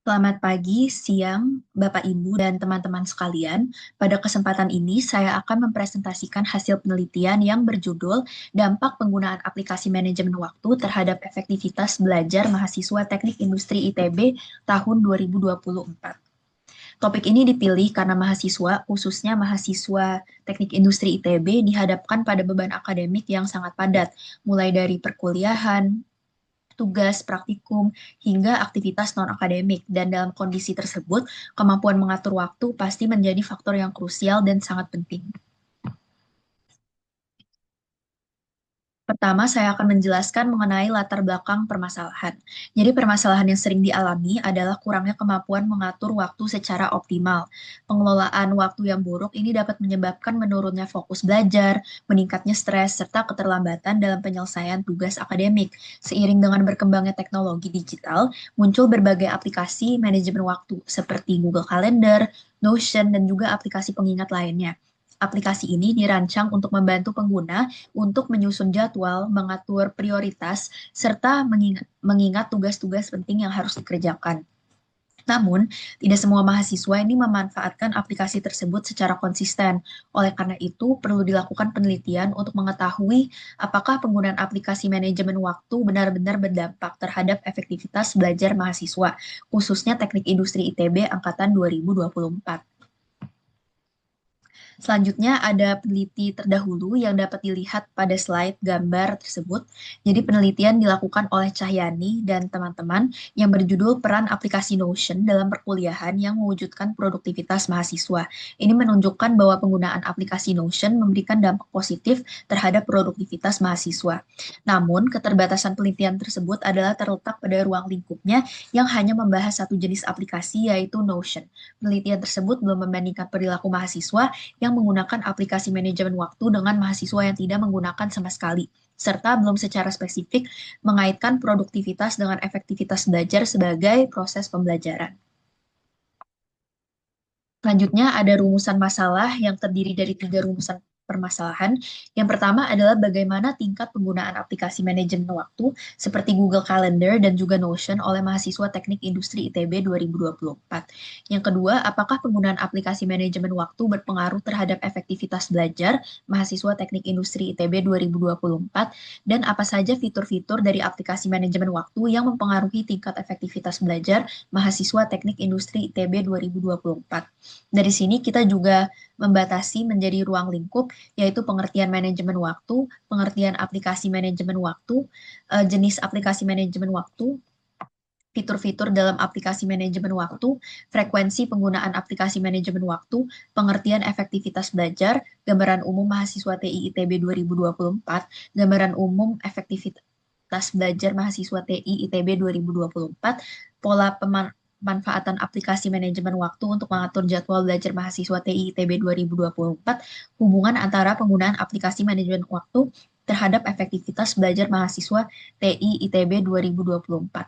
Selamat pagi, siang, Bapak, Ibu, dan teman-teman sekalian. Pada kesempatan ini, saya akan mempresentasikan hasil penelitian yang berjudul Dampak Penggunaan Aplikasi Manajemen Waktu Terhadap Efektivitas Belajar Mahasiswa Teknik Industri ITB tahun 2024. Topik ini dipilih karena mahasiswa, khususnya mahasiswa Teknik Industri ITB, dihadapkan pada beban akademik yang sangat padat, mulai dari perkuliahan, tugas, praktikum, hingga aktivitas non-akademik. Dan dalam kondisi tersebut, kemampuan mengatur waktu pasti menjadi faktor yang krusial dan sangat penting. Pertama, saya akan menjelaskan mengenai latar belakang permasalahan. Jadi, permasalahan yang sering dialami adalah kurangnya kemampuan mengatur waktu secara optimal. Pengelolaan waktu yang buruk ini dapat menyebabkan menurunnya fokus belajar, meningkatnya stres, serta keterlambatan dalam penyelesaian tugas akademik. Seiring dengan berkembangnya teknologi digital, muncul berbagai aplikasi manajemen waktu seperti Google Calendar, Notion, dan juga aplikasi pengingat lainnya. Aplikasi ini dirancang untuk membantu pengguna untuk menyusun jadwal, mengatur prioritas, serta mengingat tugas-tugas penting yang harus dikerjakan. Namun, tidak semua mahasiswa ini memanfaatkan aplikasi tersebut secara konsisten. Oleh karena itu, perlu dilakukan penelitian untuk mengetahui apakah penggunaan aplikasi manajemen waktu benar-benar berdampak terhadap efektivitas belajar mahasiswa, khususnya Teknik Industri ITB angkatan 2024. Selanjutnya ada peneliti terdahulu yang dapat dilihat pada slide gambar tersebut. Jadi penelitian dilakukan oleh Cahyani dan teman-teman yang berjudul Peran Aplikasi Notion dalam Perkuliahan yang Mewujudkan Produktivitas Mahasiswa. Ini menunjukkan bahwa penggunaan aplikasi Notion memberikan dampak positif terhadap produktivitas mahasiswa. Namun, keterbatasan penelitian tersebut adalah terletak pada ruang lingkupnya yang hanya membahas satu jenis aplikasi yaitu Notion. Penelitian tersebut belum membandingkan perilaku mahasiswa yang menggunakan aplikasi manajemen waktu dengan mahasiswa yang tidak menggunakan sama sekali, serta belum secara spesifik mengaitkan produktivitas dengan efektivitas belajar sebagai proses pembelajaran. Selanjutnya ada rumusan masalah yang terdiri dari 3 rumusan permasalahan. Yang pertama adalah bagaimana tingkat penggunaan aplikasi manajemen waktu seperti Google Calendar dan juga Notion oleh mahasiswa Teknik Industri ITB 2024. Yang kedua, apakah penggunaan aplikasi manajemen waktu berpengaruh terhadap efektivitas belajar mahasiswa Teknik Industri ITB 2024 dan apa saja fitur-fitur dari aplikasi manajemen waktu yang mempengaruhi tingkat efektivitas belajar mahasiswa Teknik Industri ITB 2024. Dari sini kita juga membatasi menjadi ruang lingkup, yaitu pengertian manajemen waktu, pengertian aplikasi manajemen waktu, jenis aplikasi manajemen waktu, fitur-fitur dalam aplikasi manajemen waktu, frekuensi penggunaan aplikasi manajemen waktu, pengertian efektivitas belajar, gambaran umum mahasiswa TI ITB 2024, gambaran umum efektivitas belajar mahasiswa TI ITB 2024, pola pemanfaatan aplikasi manajemen waktu untuk mengatur jadwal belajar mahasiswa TI ITB 2024, hubungan antara penggunaan aplikasi manajemen waktu terhadap efektivitas belajar mahasiswa TI ITB 2024.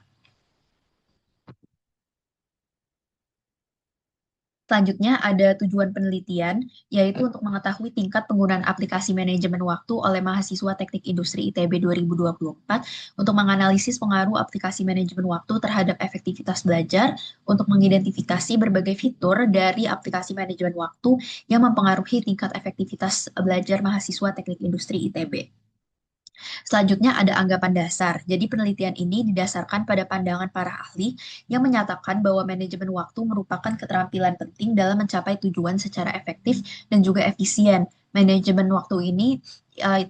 Selanjutnya ada tujuan penelitian, yaitu untuk mengetahui tingkat penggunaan aplikasi manajemen waktu oleh mahasiswa Teknik Industri ITB 2024 untuk menganalisis pengaruh aplikasi manajemen waktu terhadap efektivitas belajar, untuk mengidentifikasi berbagai fitur dari aplikasi manajemen waktu yang mempengaruhi tingkat efektivitas belajar mahasiswa Teknik Industri ITB. Selanjutnya ada anggapan dasar. Jadi penelitian ini didasarkan pada pandangan para ahli yang menyatakan bahwa manajemen waktu merupakan keterampilan penting dalam mencapai tujuan secara efektif dan juga efisien. Manajemen waktu ini,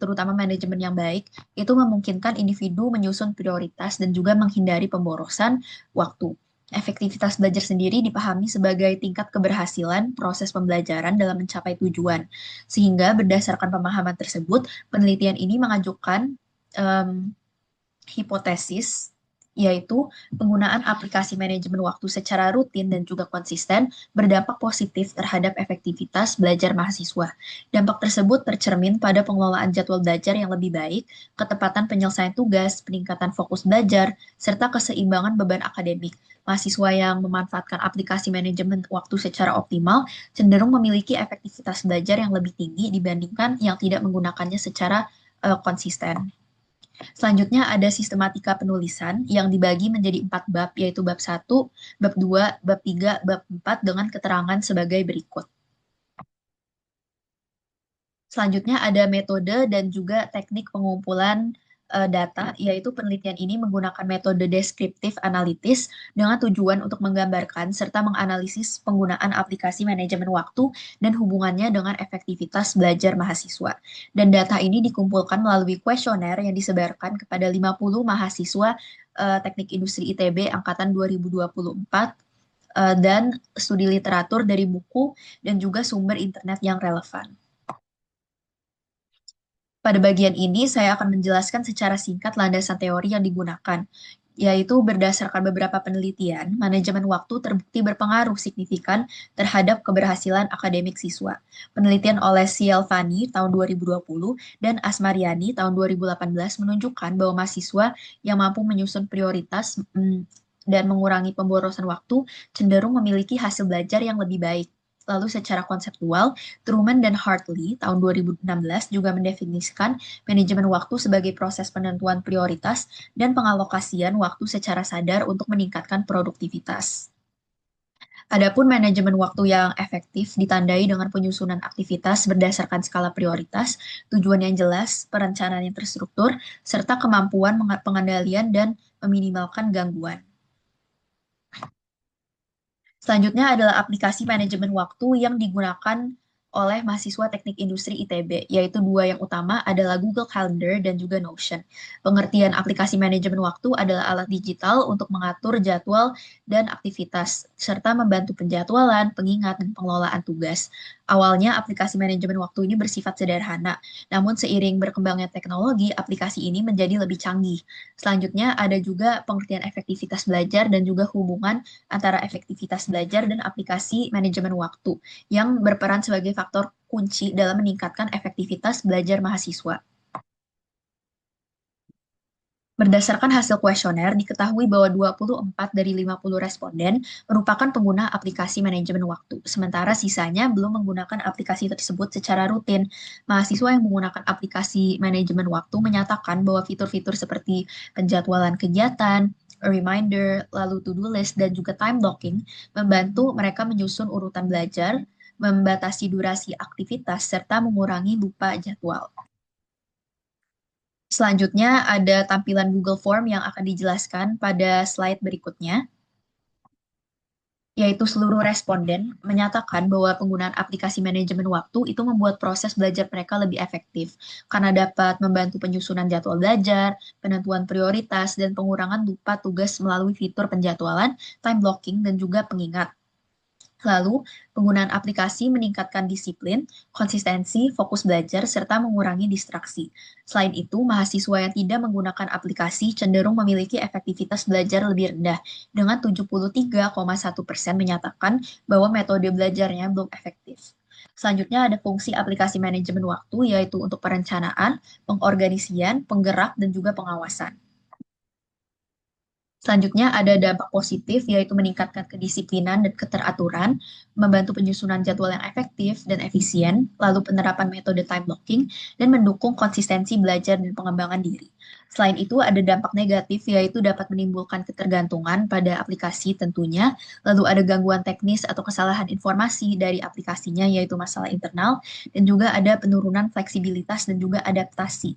terutama manajemen yang baik, itu memungkinkan individu menyusun prioritas dan juga menghindari pemborosan waktu. Efektivitas belajar sendiri dipahami sebagai tingkat keberhasilan proses pembelajaran dalam mencapai tujuan. Sehingga berdasarkan pemahaman tersebut, penelitian ini mengajukan hipotesis, yaitu penggunaan aplikasi manajemen waktu secara rutin dan juga konsisten berdampak positif terhadap efektivitas belajar mahasiswa. Dampak tersebut tercermin pada pengelolaan jadwal belajar yang lebih baik, ketepatan penyelesaian tugas, peningkatan fokus belajar, serta keseimbangan beban akademik. Mahasiswa yang memanfaatkan aplikasi manajemen waktu secara optimal cenderung memiliki efektivitas belajar yang lebih tinggi dibandingkan yang tidak menggunakannya secara konsisten. Selanjutnya ada sistematika penulisan yang dibagi menjadi 4 bab, yaitu bab 1, bab 2, bab 3, bab 4 dengan keterangan sebagai berikut. Selanjutnya ada metode dan juga teknik pengumpulan data, yaitu penelitian ini menggunakan metode deskriptif analitis dengan tujuan untuk menggambarkan serta menganalisis penggunaan aplikasi manajemen waktu dan hubungannya dengan efektivitas belajar mahasiswa. Dan data ini dikumpulkan melalui kuesioner yang disebarkan kepada 50 mahasiswa Teknik Industri ITB angkatan 2024 dan studi literatur dari buku dan juga sumber internet yang relevan. Pada bagian ini, saya akan menjelaskan secara singkat landasan teori yang digunakan, yaitu berdasarkan beberapa penelitian, manajemen waktu terbukti berpengaruh signifikan terhadap keberhasilan akademik siswa. Penelitian oleh Cialfani tahun 2020 dan Asmariani tahun 2018 menunjukkan bahwa mahasiswa yang mampu menyusun prioritas dan mengurangi pemborosan waktu cenderung memiliki hasil belajar yang lebih baik. Lalu secara konseptual, Truman dan Hartley tahun 2016 juga mendefinisikan manajemen waktu sebagai proses penentuan prioritas dan pengalokasian waktu secara sadar untuk meningkatkan produktivitas. Adapun manajemen waktu yang efektif ditandai dengan penyusunan aktivitas berdasarkan skala prioritas, tujuan yang jelas, perencanaan yang terstruktur, serta kemampuan pengendalian dan meminimalkan gangguan. Selanjutnya adalah aplikasi manajemen waktu yang digunakan oleh mahasiswa Teknik Industri ITB, yaitu dua yang utama adalah Google Calendar dan juga Notion. Pengertian aplikasi manajemen waktu adalah alat digital untuk mengatur jadwal dan aktivitas, serta membantu penjadwalan, pengingat, dan pengelolaan tugas. Awalnya, aplikasi manajemen waktu ini bersifat sederhana, namun seiring berkembangnya teknologi, aplikasi ini menjadi lebih canggih. Selanjutnya, ada juga pengertian efektivitas belajar dan juga hubungan antara efektivitas belajar dan aplikasi manajemen waktu yang berperan sebagai faktor kunci dalam meningkatkan efektivitas belajar mahasiswa. Berdasarkan hasil kuesioner, diketahui bahwa 24 dari 50 responden merupakan pengguna aplikasi manajemen waktu, sementara sisanya belum menggunakan aplikasi tersebut secara rutin. Mahasiswa yang menggunakan aplikasi manajemen waktu menyatakan bahwa fitur-fitur seperti penjadwalan kegiatan, reminder, lalu to-do list, dan juga time blocking membantu mereka menyusun urutan belajar, membatasi durasi aktivitas, serta mengurangi lupa jadwal. Selanjutnya ada tampilan Google Form yang akan dijelaskan pada slide berikutnya, yaitu seluruh responden menyatakan bahwa penggunaan aplikasi manajemen waktu itu membuat proses belajar mereka lebih efektif karena dapat membantu penyusunan jadwal belajar, penentuan prioritas, dan pengurangan lupa tugas melalui fitur penjadwalan, time blocking, dan juga pengingat. Lalu, penggunaan aplikasi meningkatkan disiplin, konsistensi, fokus belajar, serta mengurangi distraksi. Selain itu, mahasiswa yang tidak menggunakan aplikasi cenderung memiliki efektivitas belajar lebih rendah, dengan 73,1% menyatakan bahwa metode belajarnya belum efektif. Selanjutnya ada fungsi aplikasi manajemen waktu, yaitu untuk perencanaan, pengorganisian, penggerak, dan juga pengawasan. Selanjutnya ada dampak positif, yaitu meningkatkan kedisiplinan dan keteraturan, membantu penyusunan jadwal yang efektif dan efisien, lalu penerapan metode time blocking, dan mendukung konsistensi belajar dan pengembangan diri. Selain itu, ada dampak negatif, yaitu dapat menimbulkan ketergantungan pada aplikasi tentunya, lalu ada gangguan teknis atau kesalahan informasi dari aplikasinya, yaitu masalah internal, dan juga ada penurunan fleksibilitas dan juga adaptasi.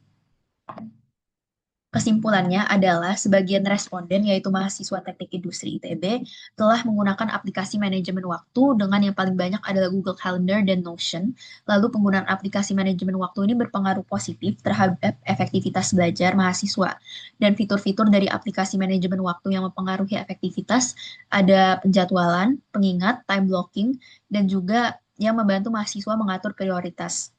Kesimpulannya adalah sebagian responden, yaitu mahasiswa Teknik Industri ITB, telah menggunakan aplikasi manajemen waktu dengan yang paling banyak adalah Google Calendar dan Notion. Lalu penggunaan aplikasi manajemen waktu ini berpengaruh positif terhadap efektivitas belajar mahasiswa. Dan fitur-fitur dari aplikasi manajemen waktu yang mempengaruhi efektivitas ada penjadwalan, pengingat, time blocking, dan juga yang membantu mahasiswa mengatur prioritas.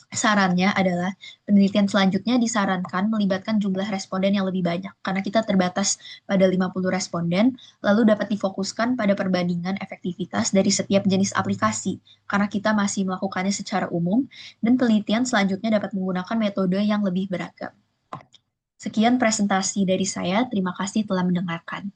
Sarannya adalah penelitian selanjutnya disarankan melibatkan jumlah responden yang lebih banyak karena kita terbatas pada 50 responden, lalu dapat difokuskan pada perbandingan efektivitas dari setiap jenis aplikasi karena kita masih melakukannya secara umum, dan penelitian selanjutnya dapat menggunakan metode yang lebih beragam. Sekian presentasi dari saya, terima kasih telah mendengarkan.